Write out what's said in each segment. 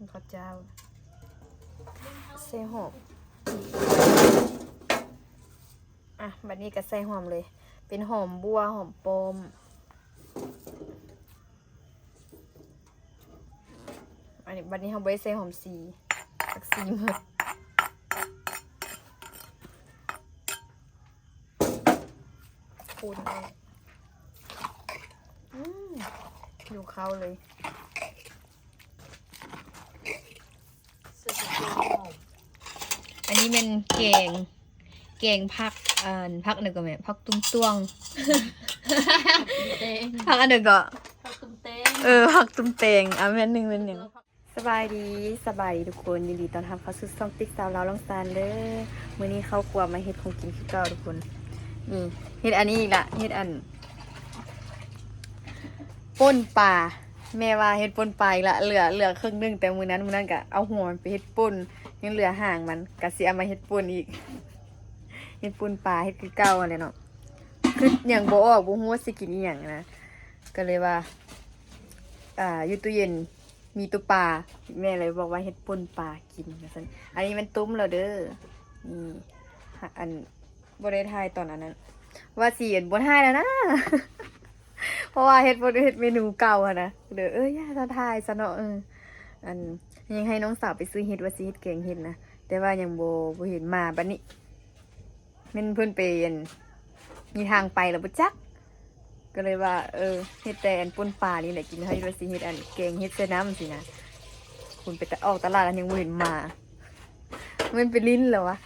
ข้าวเจ้าใส่หอมอ่ะบัดนี้ก็ใส่หอมเลยเป็นหอมบัวหอมปอมอันนี้บัดนี้เราไว้ใส่หอมสีสักสีหมดปูนเอาอยู่เข้าเลยอันนี้เป็นแกงผักผักหนึ่งก็ไหมผักตุ้งตวงผักอันหนึ่งก็ผักตุ้มเตงผักตุ้มเตงอ่ะแม่หนึ่งเป็นหนึ่งสบายดีทุกคนยินดีต้อนรับเข้าสู่ช่องติ๊กสาวลาวลองซานเลยมื้อนี้เข้าครัวมาเฮ็ดของกินคือเก่าทุกคนนี่เฮ็ดอันนี้อีกละเฮ็ดอันป่นปลาแม่ว่าเฮ็ดป่นปลาอีกละเหลือครึ่งนึงแต่มื้อนั้นก็เอาหัวมันไปเฮ็ดป่นยังเหลือห่างมันก็สิเอามาเฮ็ดป่นอีกเฮ็ดป่นปลาเฮ็ดคือเก่าอะไรเนาะคือหยังบ่ออกบ่ฮู้ว่าสิกินอีหยังนะก็เลยว่าอยู่ตู้เย็นมีตัวปลาแม่เลยบอกว่าเฮ็ดป่นปลากินนะซั่นอันนี้มันตุ้มแล้วเด้อนี่อันบ่ได้ทายตอนนั้นว่าสิเห็นบ่ทายแล้วนะ เพราะว่าเฮ็ดเมนูเก่าอะนะเด้อย่าจะทายซะเนาะอันยังให้น้องสาวไปซื้อเฮ็ดว่าสิเฮ็ดแกงเฮ็ดนะแต่ว่ายังบ่เห็นมาบัดนี้แม่นเพิ่นไปมีทางไปแล้วบ่จักก็เลยว่าเฮ็ดแต่อันป่นปลานี่แหละกินให้ว่าสิเฮ็ดอันแกงเฮ็ดใส่น้ำสินะคุณไปออกตลาดแล้วยังบ่เห็นมามันไปลิ้นแล้ววะ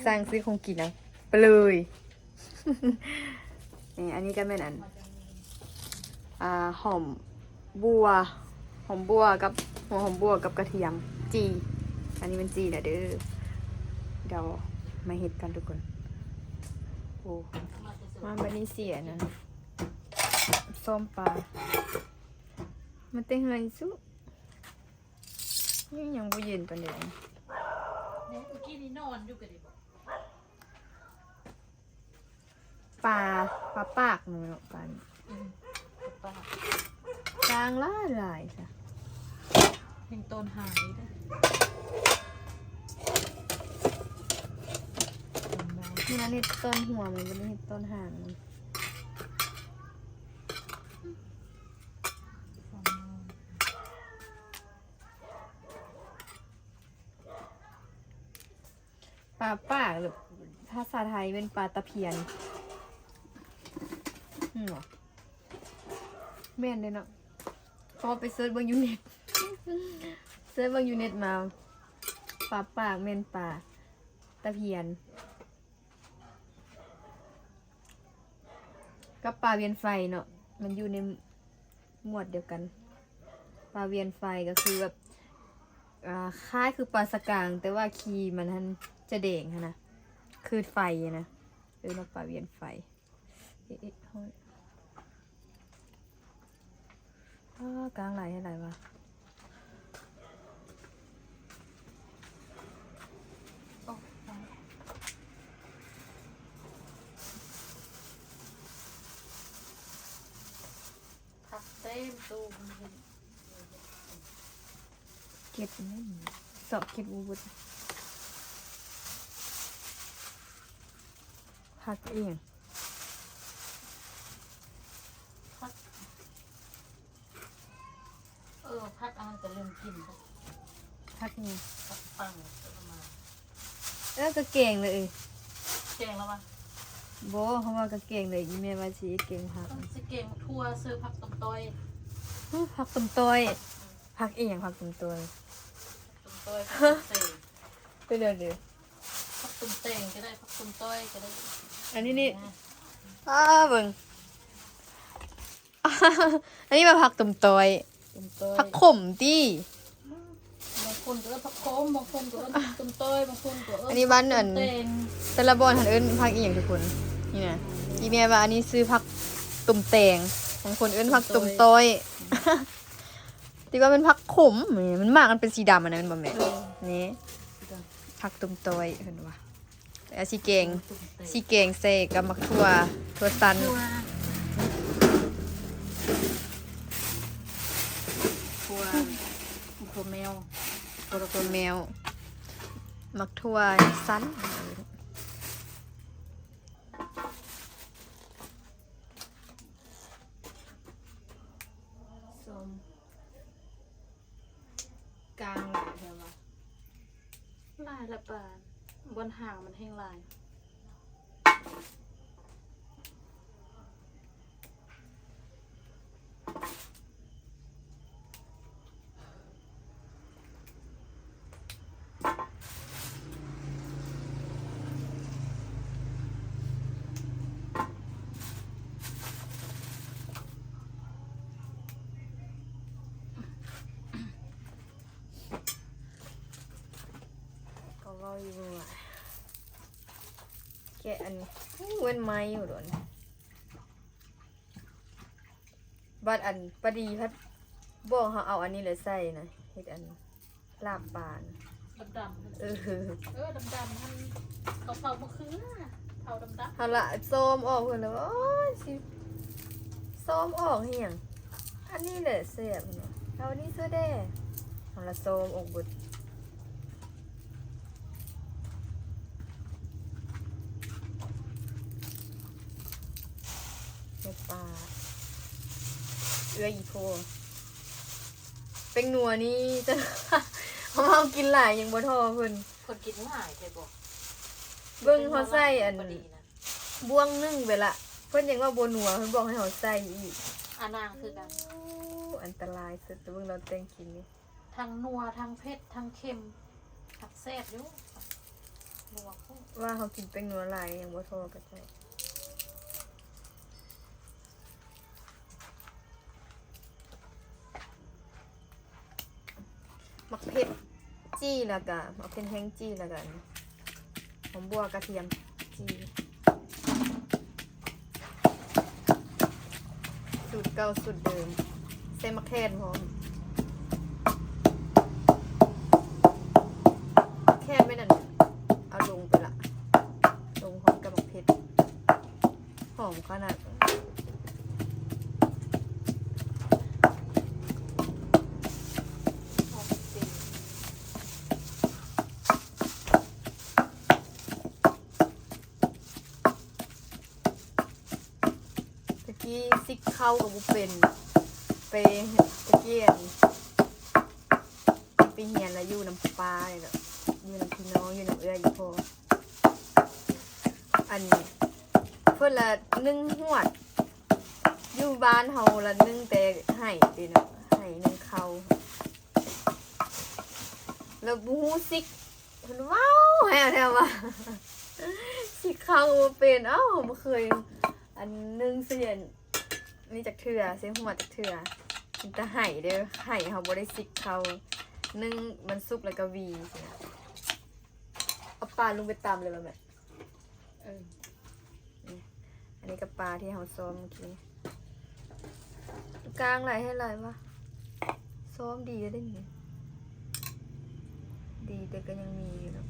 สร้างซื้อของกินนะไปเลย นี่อันนี้ก็แม่นอันหอมบัวกับหัวหอมบัวกับกระเทียมจีอันนี้เป็นจีนะเด้อเดี๋ยวมาเฮ็ดกันทุกคนโอ้มาบันนี้เสียนะส้มปลามันเต็งไรสุยังบ่เย็นปานใดเนี่ยเมื่อกี้นี่นอนอยู่กันดิบอกปลาปากมือเนาะปลาป้าก ลางลายจ้ะเห็นต้นหายได้นี่นะเห็ดต้นหัวมันไม่ได้เห็ดต้นหางมันปลาปากหรือภาษาไทยเป็นปลาตะเพียนหรอแม่นเลยเนาะพอไปเซิร์ชเบางยูเน็ตมาปลาปากแม่นปลาตะเพียนกับปลาเวียนไฟเนาะมันอยู่ในหมวดเดียวกันปลาเวียนไฟก็คือแบบคล้ายคือปลาสกางแต่ว่าคีมันทันจะแดงนะคือไฟนะเนาะปลาเวียนไฟกลางไหลอะไรวะผักเต็มตู้มันเห็นเก็บนี่เสาะเก็บอุบุตผักเองผักอันนั้นจะเริ่มกินผักนี่ผักปังประมาณก็เก่งเลยแกงแล้วปะโบเขาว่ากระเก่งเลยยี่เมว่าชีเก่งผักสิเกงทั่วซื้อผักต้มต้อยผักตุ่มต้อยผักเองผักตุ่มต้อยต้มต้อยผักเตงไปเดี๋ยวผักตุ่มเตงก็ได้ผักตุ่มต้อยก็ได้อันนี้เบิ่งอันนี้มาผักตุ่มต้อยผักขมดิบางคนก็ผักโขมบางคนก็ตุ่มต้อยบางคนก็อันนี้บ้านอันแต่ละบ้านหันเอิ้นผักอีหยังทุกคนนี่นะอีเมียว่าอันนี้ซื้อผักตุ่มแตงบางคนเอิ้นผักตุ่มต้อยที่ว่าเป็นผักขมมันมากมันเป็นสีดำอันนั้นบ่แม่นี่ผักตุ่มต้อยเห็นว่าแล้วสีแกงใส่กับมักถั่วสัน ถั่วแมว ตัวแมวมักทั่วสั้นส้มกลางหลายใช่ปะ ลายละปานบนห่างมันแห้งลายก็เว้าอยู่ว่าแกะอันนี้เว้นไม้อยู่โดนบัดอันปดีพัดบอกเขาเอาอันนี้เลยใส่นะเฮ็ดอันลาบปลานะ ดำๆ เออ ดำๆมันเขาเผามะเขือเผาดำ เอาละส้มออกเพิ่นแล้วว่าโอ้ยสิส้มออกเหี่ยงอันนี้แหละเสียบเนาะเอาอันนี้เสื้อแด้เอาละส้มออกเบิดเฮ็ดปลาเอื้ออีโพเป็นนัวนี่จะ เขาเอากินหลายยังบ่ทอเพิ่น ๆคนกินง่ายใช่บอก เบิ่งเขาใส่อัน พดีนะ บ่วงนึ่งไปละเพิ่นยังว่าบ่นัวเพิ่นบอกให้เขาใส่อีก อานางคือกัน อันตรายสุดแต่เบิ่งเราแต่งกินนี่ ทั้งนัวทั้งเผ็ดทั้งเค็มทั้งแซ่บอยู่นัวคู่ ว่าเขากินเป็นนัวหลายยังบ่ทอก็ใช่มักเผ็ดจี้แล้วก็มักเป็นแห้งจี้แล้วกันหอมบัวกระเทียมจี้สูตรเก่าสูตรเดิมใส่มะแคนพร้อมแค่ไม่นั่นเอาลงไปละลงพร้อมกับมะเผ็ดหอมขนาดหอมจริง ตะกี้ซิกเข้ากับบุเป็นไปตะเกียนไปเฮียนแล้วอยู่น้ำปลาเลยเนาะอยู่น้ำพี่น้องอยู่น้ำเอื้ออยู่พออันเพื่อนละนึ่งหวดอยู่บ้านเฮาละนึ่งแต่ไห่ดีเนาะไห่นึ่งเข้าแล้วบูฮูซิกเพิ่นว้าวแฮ่แท้ว่า ซิกเข้าบ่เป็นเอ้าบ่เคยอันนึ่งเสียนนี่จากเถื่อเสียหัวจากเถื่อมันจะไห่เด้อไห่เขาบ่ได้ซิกเข้านึ่งมันสุกแล้วก็วีสินะเอาปลาลงไปตำเลยว่าแม่ เออ อันนี้กับปลาที่เขาซ้อมเมื่อกี้กลางไหลให้ไหลวะซ้อมดีได้ไหมดีแต่ก็ยังมีอยู่เนาะ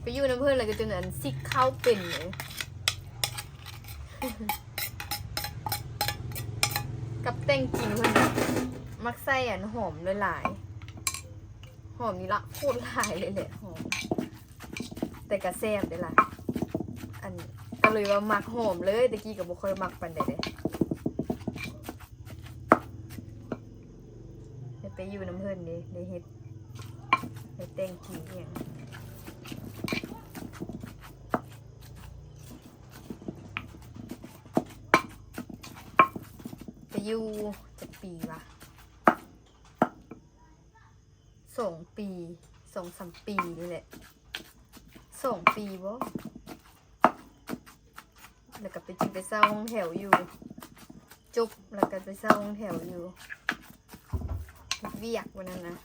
ไปอยู่น้ำเพื่อนอะไรก็จนอันซิกเข้าเป็นเลย กับแต่งกินเพื่อนน่ะมักใส่อันหอมหลายๆหอมนี่ละโคตรหลายเลยแหละหอมแต่กระแซบได้ละอันก็เลยว่ามักหอมเลยตะกี้กับบุคคลมักปันใดเลยไปอยู่น้ำเพื่อนดิได้เฮ็ดได้แต่งกินเนี่ยไปอยู่จะปีวะ2 ปี2-3 ปีนี่แหละ2 ปีบ่แล้วก็ไปเช่าห้องแถวอยู่จบแล้วก็ไปเช่าห้องแถวอยู่เวียกวันนั้นนะ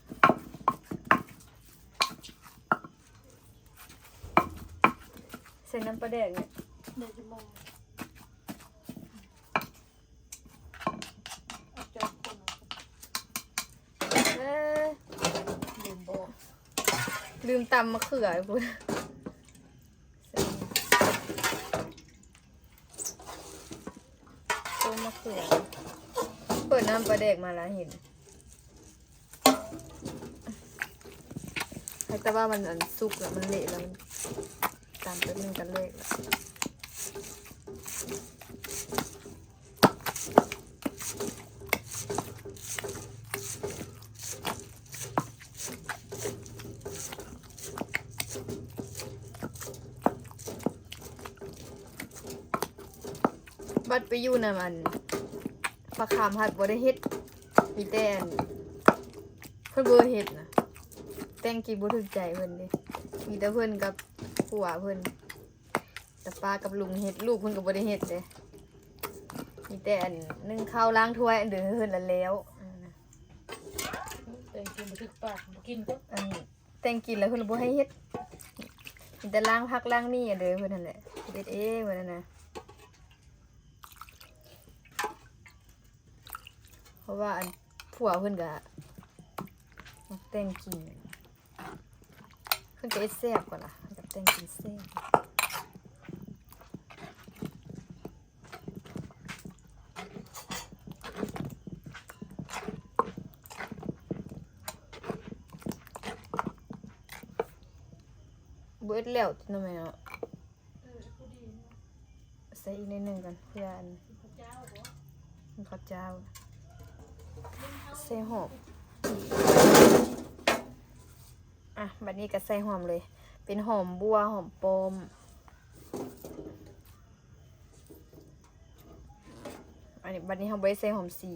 ใส่น้ำปลาแดกเนี่ย เดี๋ยวจะมองเอาจานคนเอา ลืมบอก ลืมตำมะเขือพูดต้มมะเขือเปิดน้ำปลา เด็กมาแล้วเห็นแต่ว่ามันอันสุกแล้วมันเละแล้วมันตามตัวนึงกันเละแล้วบัดไปอยู่น่ะมันปลาคามหัดบ่ได้เฮ็ดมีแต่อันเพิ่นบ่เฮ็ดนะแต่งกินบ่ถูกใจเพิ่นเด้มีแต่เพิ่นกับผัวเพิ่นแต่ป้ากับลุงเฮ็ดลูกเพิ่นก็บ่ได้เฮ็ดเด้มีแต่อันนึ่งข้าวล้างถ้วยอันเด้อเพิ่นละแล้ว แต่กินบ่ถึกปากบ่กินก็ อันแต่งกินแล้วเพิ่นบ่ให้เฮ็ดมีแต่ล้างผักล้างมีอันเด้อเพิ่นนั่นแหละเฮ็ดเองเพิ่นนั่นน่ะเพราะว่าอันผัวเพิ่นก็มักแต่งกินเพิ่นก็เฮ็ดแซ่บกว่าล่ะเพิ่นก็แต่งกินแซ่บเบิดแล้วจังได๋เนาะใส่อีกนิดนึงกันเพื่ออันข้าวเจ้าใส่หอมอ่ะบัดนี้ก็ใส่หอมเลยเป็นหอมบัวหอมปอมอันนี้บัดนี้เราบ่ได้ใส่หอมสี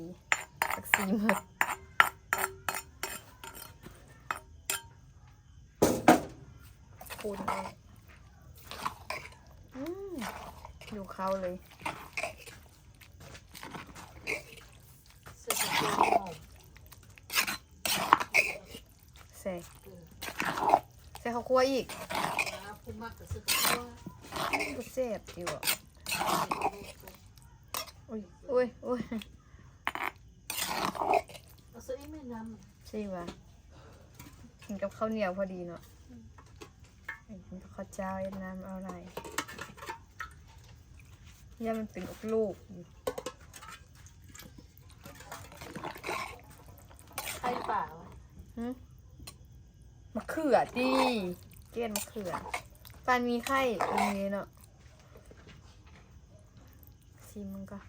สักสีหมดคูณเอาดูเข้าเลย เสื้อสีหอม ใส่ข้าวคั่วอีก ผู้มักก็ซื้อข้าว ก็แซ่บอยู่อ่ะอุ้ยอุ้ยอุ้ย เอาซื้ออีกไม่นำ ใช่ป่ะกินกับข้าวเหนียวพอดีเนาะกินกับข้าวเจ้าเย็นน้ำเอาอะไรเนี่ยมันเป็นอกลูกอยู่ ไข่ป่าวะ มะเขือดิเกลียดมะเขือปานมีไข่ตรงนี้เนาะชิมมันก็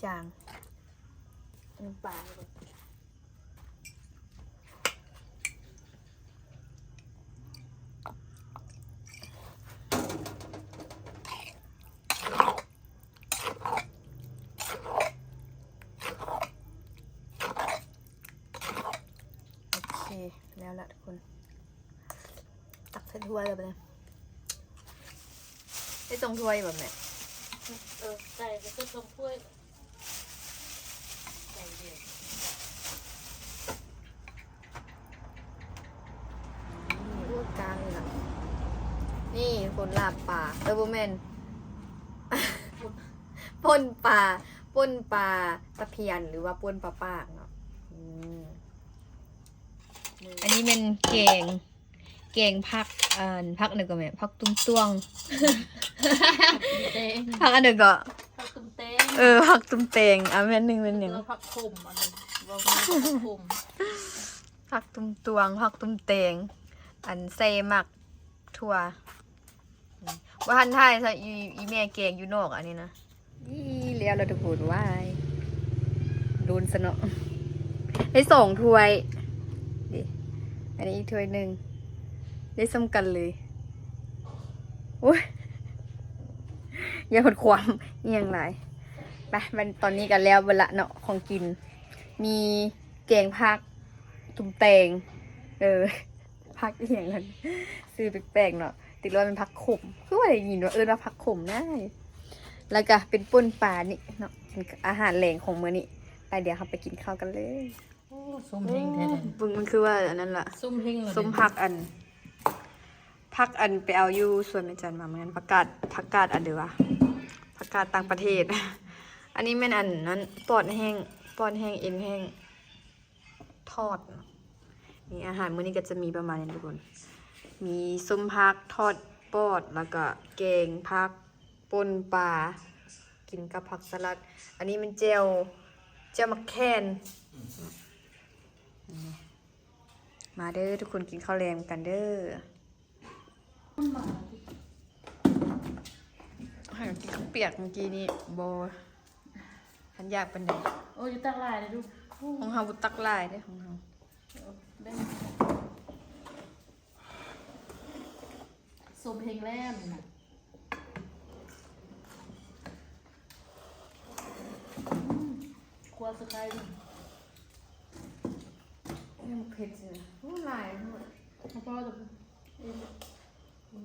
จาง น้ำปลาเลย โอเคแล้วละทุกคนตักใส่ถ้วยเลยไปเลยได้ตรงถ้วยแบบไหน ใส่ก็ซื้อต้มถ้วยใส่เดียว ลวกกลางเลยนะนี่คนลาบป่าโบแมน ป่นปลาตะเพียนหรือว่าป่นปลาปากเนาะอันนี้เป็นแกงผักผักอันเดียวกันไหมผักตุ้มตวง เต้ง ผักอันเดียวก็ ผักตุ้มเต้ง ผักตุ้มเตงแม่นหนึ่งเป็นหนึ่ง แล้วผักขมอันนึงว่าผักขม ผักตุ้มตวงผักตุ้มเตงอันใส่หมักถั่วว่าทันท่ายใส่อีแม่แกงอยู่นอกอันนี้นะนี่เลี้ยวเราจะพูดว่าโดนสนอได้2 ถ้วยดิอันนี้อีกถ้วยหนึ่งได้ซ้ำกันเลยโอ้ยอย่าหดความเอียงไรไปมันตอนนี้กันแล้วเวลาเนาะของกิน มีแกงผักตุ้มแตงผักเอียงกันซื้อแปลกๆเนาะติดรอยเป็นผักขมคือว่าอย่างนี้เนาะว่าผักขมได้แล้วก็เป็นป่นปลานี่เนาะเป็นอาหารแหล่งของมื้อนี้ไปเดี๋ยวเราไปกินข้าวกันเลย ส้มเฮงแท้ บึงมันคือว่าอันนั้นล่ะ ๆส้มเฮงเลย ส้มผักอันไปเอาอยู่ส่วนแม่จันมาเหมือนกันผักกาดอันเดียววะผักกาดต่างประเทศ อันนี้แม่นอันนั้นปอดแห้งเอ็นแห้งทอดนี่อาหารมื้อนี้ก็จะมีประมาณนี้ทุกคนมีส้มผักทอดปอดแล้วก็แกงผัก ปนปลากินกับผักสลัด อันนี้มันเจลมะแคนมาเด้อทุกคนกินข้าวแรงกันเด้อให้กินข้าวเปียกเมื่อกี้นี้บทันยากปันใด โอ้ยอยู่ตั้งหลายเลยดู ของเฮาบุตักลายเด้อของเฮา ได้สมเพลงแรมนี่นะครัวสกายดู นี่มันเผ็ดเลยโอ้ลายทั้งหมด เพราะว่าจะมัน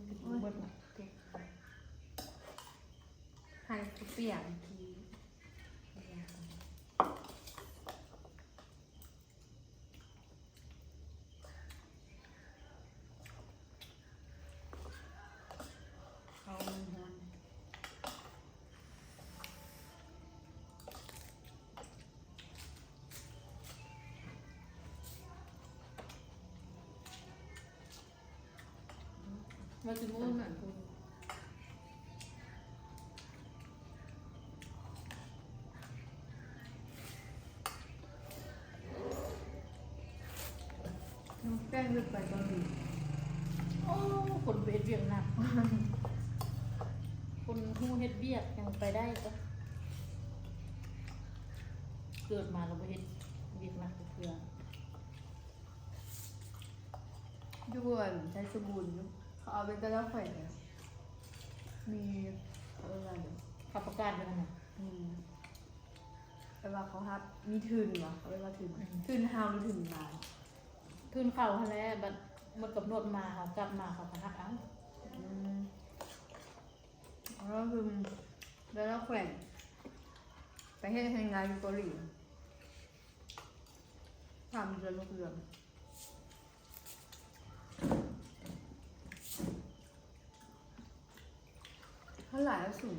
กินเบิดน่ะ หั่นข้าวเปียกเมื่อกี้เอามันหอน มาถึงมื้อนั้นคุณ น้ำแป้งลึกไปก็ดี โอ้คนเฮ็ดเวียกหนัก คนฮู้เฮ็ดเวียกยังไปได้ก็เกิดมาเราไปเฮ็ดเวียกหนักเพื่อ ด่วนใช้สบู่อยู่เขาเอาไปกระลาแขวนเนี่ยมีอะไรเนี่ย ขับประกาศไปนั่นน่ะ แต่ว่าเขาฮับมีทุนวะเขาเรียกว่าทุนทุนฮาวหรือทุนบาน ขึ้นเข้าหั่นแหละบัดหมดกำหนดมาเขากลับมาเขาก็ฮักเอา แล้วคือเวลาแขวนไปให้ทำงานอยู่เกาหลีทำเรือนลูกเรือนเท่าไหร่แล้วสูง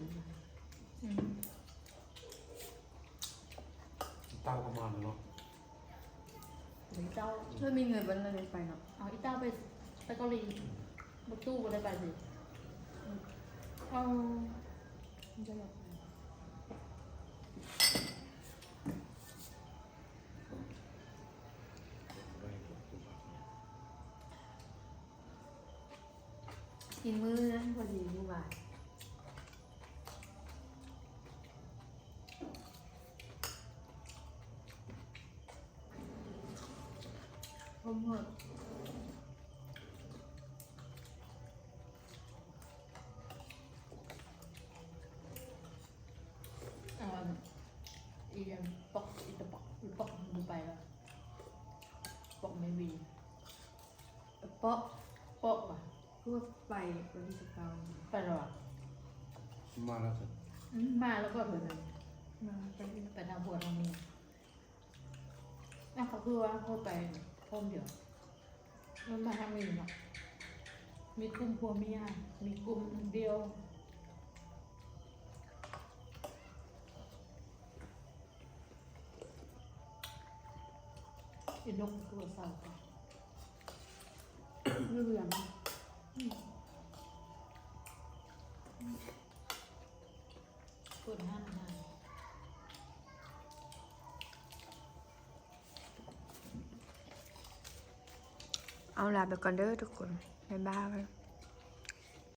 เต้าประมาณเนาะ หรือเจ้า ถ้ามีเงินวันนั้นไปเนาะ เอาอีเต้าไปเกาหลีบ่ตู้บ่ได้ไปสิเอาจะอยากไป กินมื้อนะพอดีมื้อบ่ายผมหมด เอาอีอันปอกอีตะปอกอีปอกดูไปแล้วปอกไม่มี เปาะ ปอกว่ะ เพื่อไปวันที่19 ไปแล้วอ่ะ มาแล้วสิ มาแล้วก็เหมือนกัน มาไปที่ ไปทางหัวทางนี้เขาคือว่าเขาไปพร้อมเดียวมันมาทางนี้เนาะมีกลุ่มผัวเมียมีกลุ่มเดียวอีนกตัวสาวค่ะ เรื่อง เปิดห้างนาน เอาลาไปก่อนเด้อทุกคนบ๊ายบาย